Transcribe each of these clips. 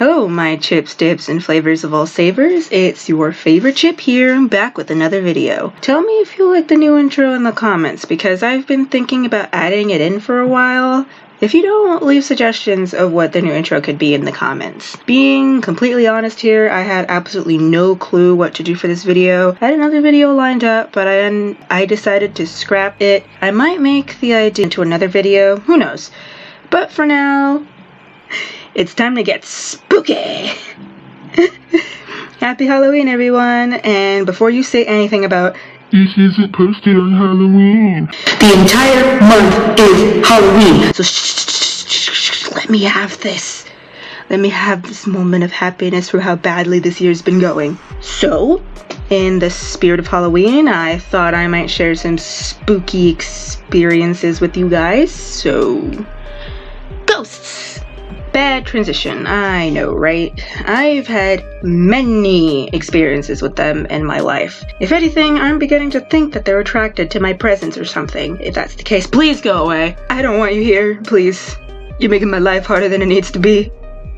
Oh, my chips, dips, and flavors of all savors, it's your favorite chip here, back with another video. Tell me if you like the new intro in the comments, because I've been thinking about adding it in for a while. If you don't, leave suggestions of what the new intro could be in the comments. Being completely honest here, I had absolutely no clue what to do for this video. I had another video lined up, but I decided to scrap it. I might make the idea into another video, who knows. But for now, it's time to get spooky! Happy Halloween, everyone! And before you say anything about this isn't posted on Halloween, the entire month is Halloween! So shh, let me have this. Let me have this moment of happiness for how badly this year's been going. So, in the spirit of Halloween, I thought I might share some spooky experiences with you guys. So, ghosts! Bad transition, I know, right? I've had many experiences with them in my life. If anything, I'm beginning to think that they're attracted to my presence or something. If that's the case, please go away. I don't want you here, please. You're making my life harder than it needs to be.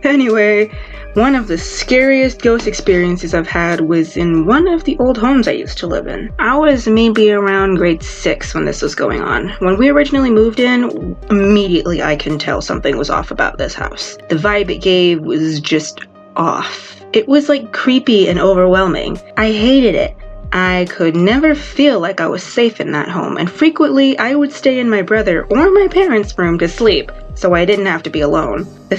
Anyway, one of the scariest ghost experiences I've had was in one of the old homes I used to live in. I was maybe around grade 6 when this was going on. When we originally moved in, immediately I could tell something was off about this house. The vibe it gave was just off. It was like creepy and overwhelming. I hated it. I could never feel like I was safe in that home, and frequently I would stay in my brother or my parents' room to sleep, so I didn't have to be alone. The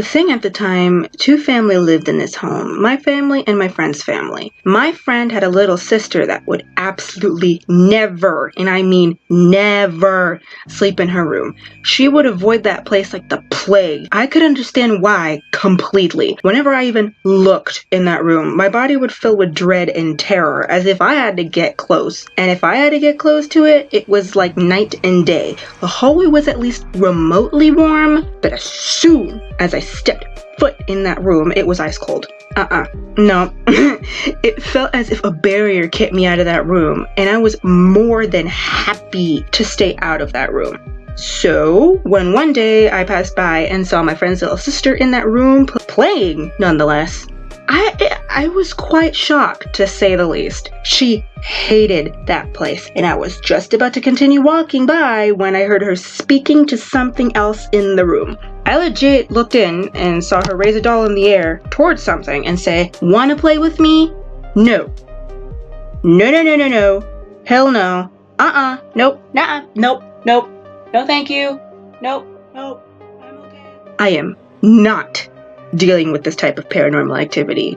thing at the time, two families lived in this home, my family and my friend's family. My friend had a little sister that would absolutely never, and I mean never, sleep in her room. She would avoid that place like the plague. I could understand why completely. Whenever I even looked in that room, my body would fill with dread and terror, as if I had to get close. And if I had to get close to it, it was like night and day. The hallway was at least remotely warm, but as soon as I stepped foot in that room, it was ice cold. No. It felt as if a barrier kept me out of that room, and I was more than happy to stay out of that room. So, when one day I passed by and saw my friend's little sister in that room playing, nonetheless, I was quite shocked, to say the least. She hated that place, and I was just about to continue walking by when I heard her speaking to something else in the room. I legit looked in and saw her raise a doll in the air towards something and say, "Wanna play with me?" No. No. Hell no. Nope. Nah. Nope. No thank you. Nope. I'm okay. I am not dealing with this type of paranormal activity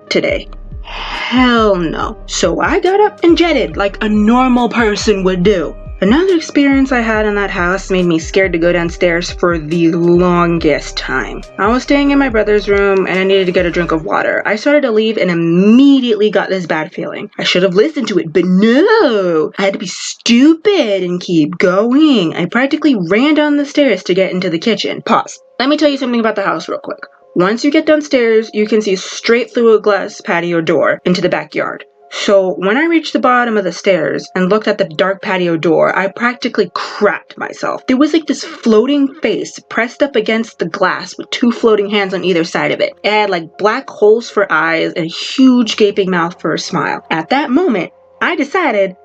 today. Hell no. So I got up and jetted like a normal person would do. Another experience I had in that house made me scared to go downstairs for the longest time. I was staying in my brother's room and I needed to get a drink of water. I started to leave and immediately got this bad feeling. I should have listened to it, but no! I had to be stupid and keep going. I practically ran down the stairs to get into the kitchen. Pause. Let me tell you something about the house real quick. Once you get downstairs, you can see straight through a glass patio door into the backyard. So when I reached the bottom of the stairs and looked at the dark patio door, I practically crapped myself. There was like this floating face pressed up against the glass with two floating hands on either side of it. It had like black holes for eyes and a huge gaping mouth for a smile. At that moment, I decided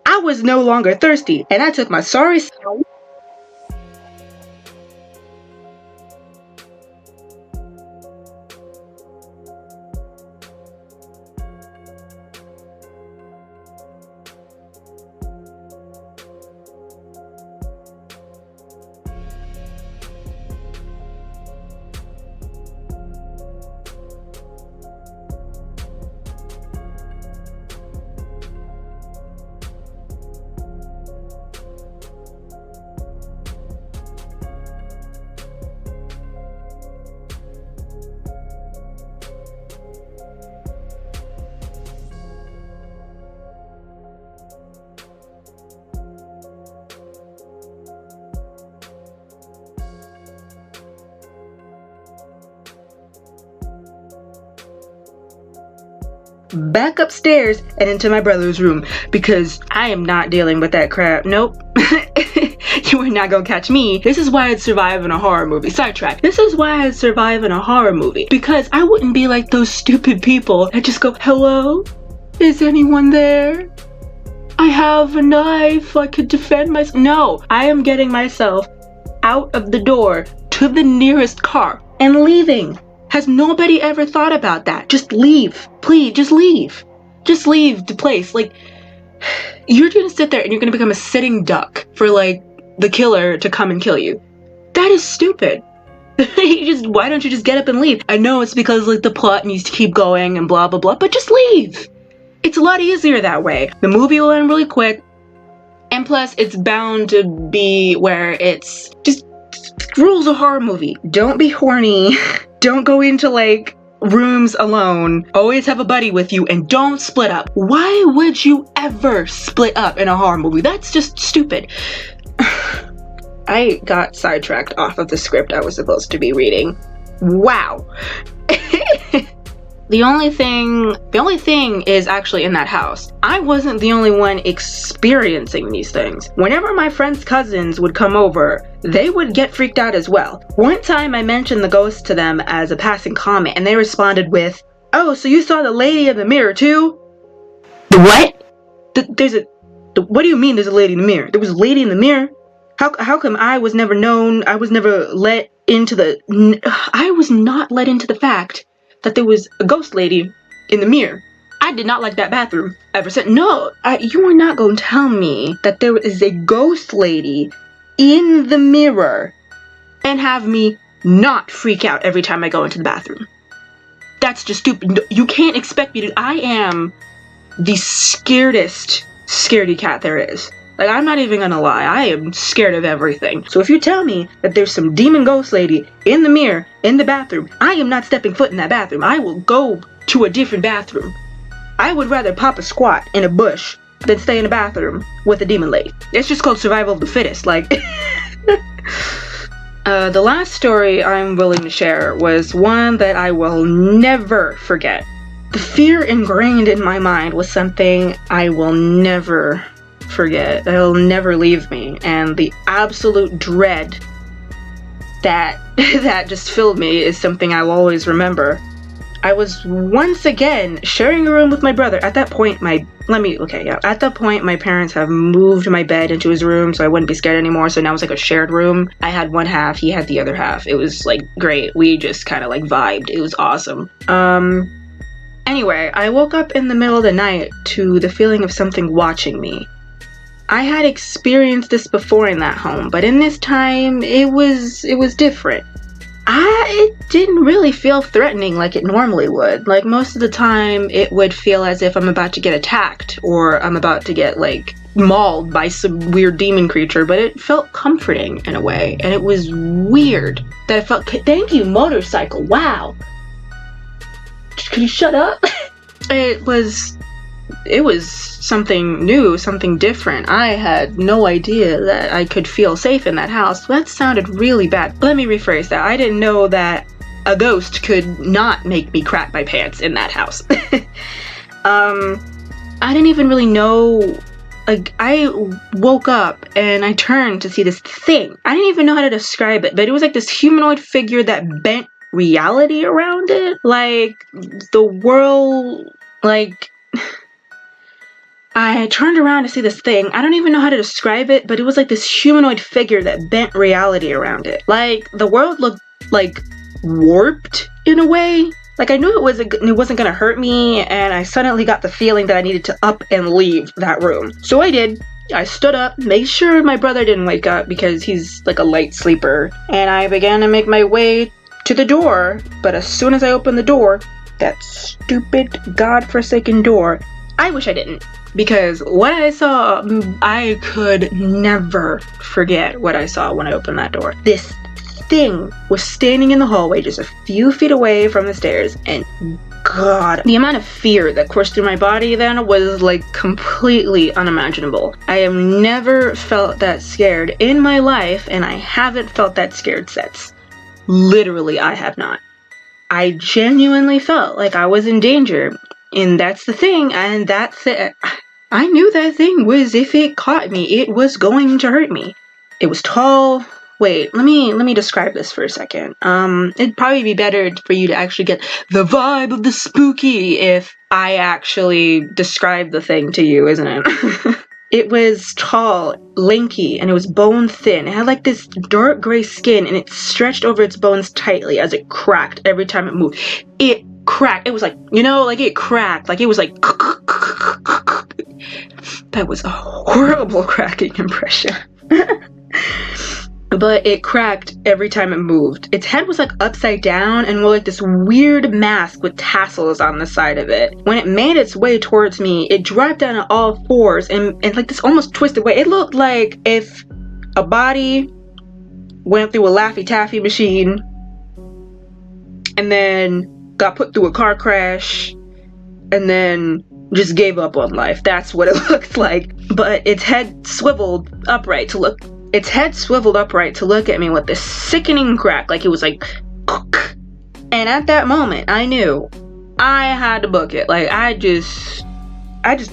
I was no longer thirsty, and I took my sorry self back upstairs and into my brother's room because I am not dealing with that crap. Nope. You are not gonna catch me. This is why I'd survive in a horror movie. Sidetrack. This is why I'd survive in a horror movie. Because I wouldn't be like those stupid people that just go, hello? Is anyone there? I have a knife. I could defend myself. No, I am getting myself out of the door to the nearest car and leaving. Has nobody ever thought about that? Just leave. Please, just leave. Just leave the place. Like, you're gonna sit there and you're gonna become a sitting duck for, like, the killer to come and kill you. That is stupid. Why don't you just get up and leave? I know it's because, like, the plot needs to keep going and blah, blah, blah, but just leave. It's a lot easier that way. The movie will end really quick. And plus, it's bound to be where it's just rules of horror movie. Don't be horny. Don't go into, like, rooms alone. Always have a buddy with you and don't split up. Why would you ever split up in a horror movie? That's just stupid. I got sidetracked off of the script I was supposed to be reading. Wow. The only thing is actually in that house. I wasn't the only one experiencing these things. Whenever my friends' cousins would come over, they would get freaked out as well. One time I mentioned the ghost to them as a passing comment, and they responded with, "Oh, so you saw the lady in the mirror too?" The what? What do you mean there's a lady in the mirror? There was a lady in the mirror? How come I was never known? I was never let into I was not let into the fact that there was a ghost lady in the mirror. I did not like that bathroom ever since. No, you are not going to tell me that there is a ghost lady in the mirror and have me not freak out every time I go into the bathroom. That's just stupid. You can't expect me to. I am the scaredest scaredy cat there is. Like, I'm not even gonna lie, I am scared of everything. So if you tell me that there's some demon ghost lady in the mirror, in the bathroom, I am not stepping foot in that bathroom. I will go to a different bathroom. I would rather pop a squat in a bush than stay in a bathroom with a demon lady. It's just called survival of the fittest, like. The last story I'm willing to share was one that I will never forget. The fear ingrained in my mind was something I will never forget. It'll never leave me, and the absolute dread that just filled me is something I will always remember. I was once again sharing a room with my brother. At that point, my parents have moved my bed into his room so I wouldn't be scared anymore, so now it's like a shared room. I had one half, he had the other half. It was like great. We just kind of like vibed. It was awesome. Anyway, I woke up in the middle of the night to the feeling of something watching me. I had experienced this before in that home, but in this time, it was different. It didn't really feel threatening like it normally would. Like, most of the time, it would feel as if I'm about to get attacked, or I'm about to get, like, mauled by some weird demon creature, but it felt comforting in a way, and it was weird that it felt, thank you, motorcycle, wow. Can you shut up? It was something new, something different. I had no idea that I could feel safe in that house. That sounded really bad. Let me rephrase that. I didn't know that a ghost could not make me crap my pants in that house. I didn't even really know. Like, I woke up and I turned to see this thing. I didn't even know how to describe it, but it was like this humanoid figure that bent reality around it. Like, the world, like, I turned around to see this thing. I don't even know how to describe it, but it was like this humanoid figure that bent reality around it. Like, the world looked, like, warped in a way. Like, I knew it wasn't gonna hurt me, and I suddenly got the feeling that I needed to up and leave that room. So I did. I stood up, made sure my brother didn't wake up because he's, like, a light sleeper, and I began to make my way to the door. But as soon as I opened the door, that stupid, godforsaken door, I wish I didn't. Because what I saw, I could never forget what I saw when I opened that door. This thing was standing in the hallway just a few feet away from the stairs, and God, the amount of fear that coursed through my body then was like completely unimaginable. I have never felt that scared in my life, and I haven't felt that scared since. Literally, I have not. I genuinely felt like I was in danger, and that's the thing, and that's it. I knew that thing was, if it caught me, it was going to hurt me. It was tall. Wait, let me describe this for a second. It'd probably be better for you to actually get the vibe of the spooky if I actually describe the thing to you, isn't it? It was tall, lanky, and it was bone thin. It had like this dark gray skin, and it stretched over its bones tightly as it cracked every time it moved. It cracked. It was like, like it cracked. Like it was like... That was a horrible cracking impression. But it cracked every time it moved. Its head was like upside down and wore like this weird mask with tassels on the side of it. When it made its way towards me, it dropped down on all fours and like this almost twisted way. It looked like if a body went through a Laffy Taffy machine and then got put through a car crash and then just gave up on life. That's what it looked like. But its head swiveled upright to look at me with this sickening crack, like it was like, and at that moment, I knew I had to book it. Like I just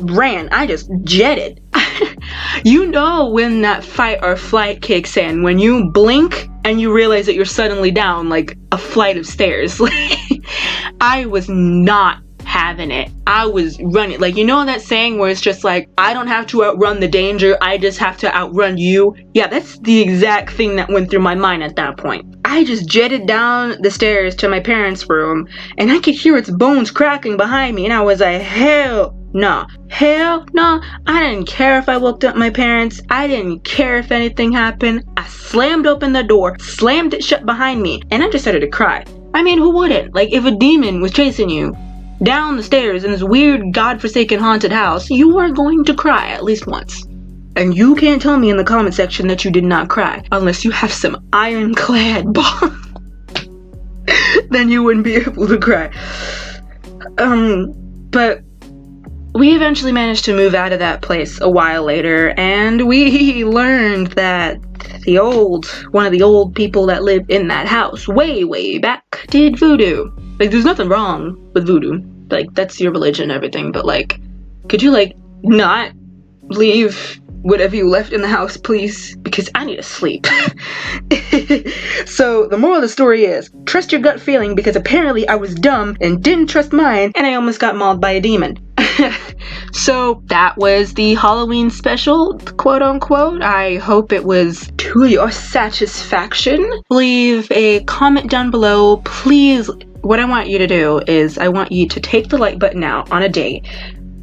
ran. I just jetted. You know when that fight or flight kicks in, when you blink and you realize that you're suddenly down like a flight of stairs. I was not having it. I was running. Like, you know that saying where it's just like, I don't have to outrun the danger, I just have to outrun you? Yeah, that's the exact thing that went through my mind at that point. I just jetted down the stairs to my parents' room, and I could hear its bones cracking behind me, and I was like, hell no. I didn't care if I woke up my parents. I didn't care if anything happened. I slammed open the door, slammed it shut behind me, and I just started to cry. I mean, who wouldn't? Like, if a demon was chasing you down the stairs in this weird godforsaken haunted house, you are going to cry at least once. And you can't tell me in the comment section that you did not cry unless you have some ironclad balls. Then you wouldn't be able to cry. But we eventually managed to move out of that place a while later, and we learned that one of the old people that lived in that house way back did voodoo. Like, there's nothing wrong with voodoo. Like, that's your religion and everything, but like, could you like not leave whatever you left in the house, please? Because I need to sleep. So the moral of the story is, trust your gut feeling, because apparently I was dumb and didn't trust mine, and I almost got mauled by a demon. So that was the Halloween special, quote unquote. I hope it was to your satisfaction. Leave a comment down below, please. What I want you to do is I want you to take the like button out on a day,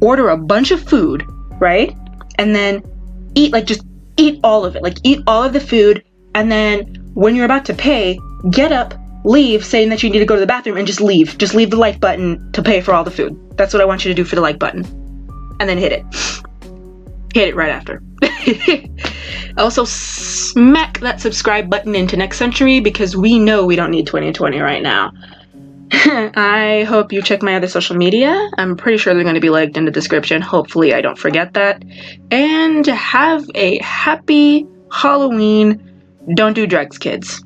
order a bunch of food, right? And then just eat all of it. Like, eat all of the food, and then when you're about to pay, get up, leave, saying that you need to go to the bathroom, and just leave. Just leave the like button to pay for all the food. That's what I want you to do for the like button. And then hit it. Hit it right after. Also, smack that subscribe button into next century, because we know we don't need 2020 right now. I hope you check my other social media. I'm pretty sure they're going to be linked in the description. Hopefully I don't forget that. And have a happy Halloween. Don't do drugs, kids.